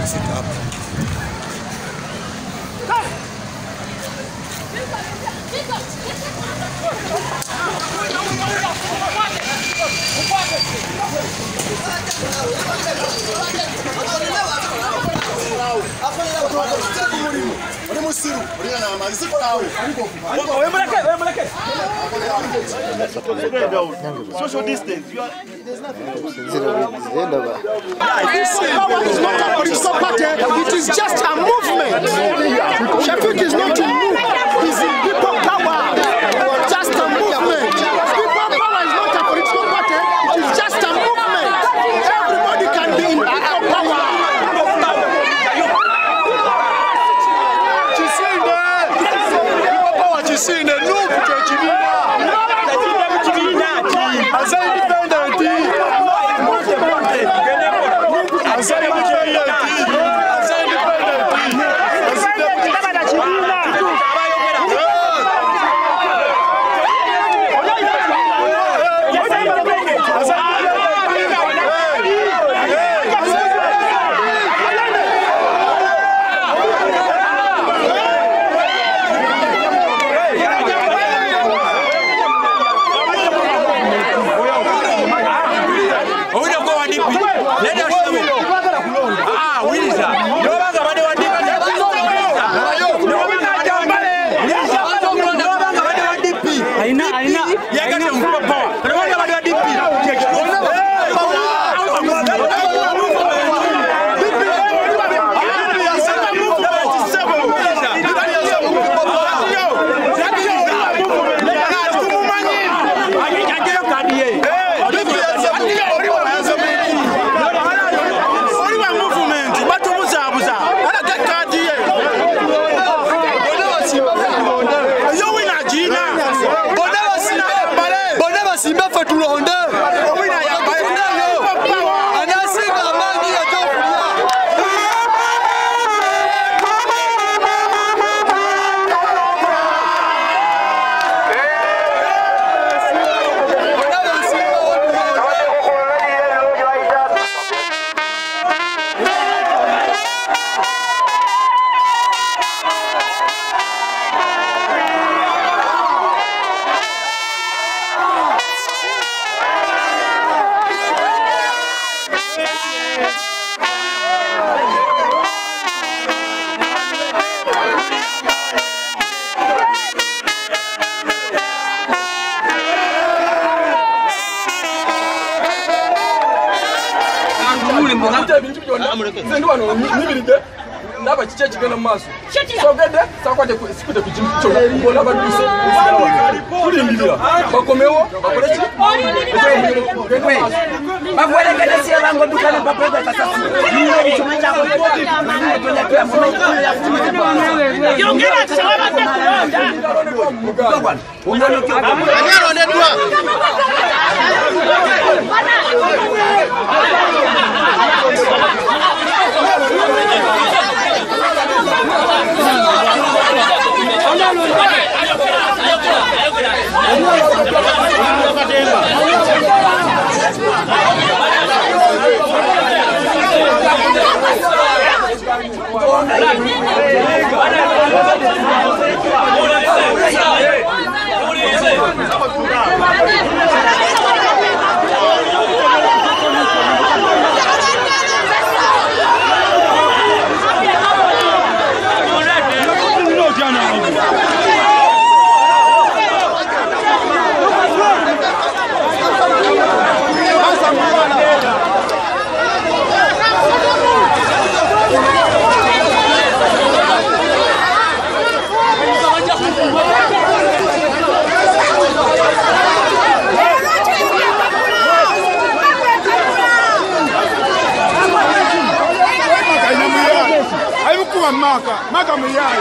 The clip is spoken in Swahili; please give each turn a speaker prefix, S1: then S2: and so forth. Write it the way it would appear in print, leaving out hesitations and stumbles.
S1: kufika hapa.
S2: Social distance.
S3: It is just a movement. Shafiq is not in move. He's in people power. Just a movement. People power is not a political party. It is just a movement. Everybody can be in people power.
S4: Naba chiche chigana maso. So gede sakwate sikute kuchimcho. Bona baduse. Kuri ngilia. Bakomewo, bakolechi.
S5: Bakwele gede si abango dukana bakwele kasasi. Niwe bichumanja ko. Yongera sawa te kulonda. Dogwan. Ungano kyo. Anyaro ne dua.
S3: Maka miyai.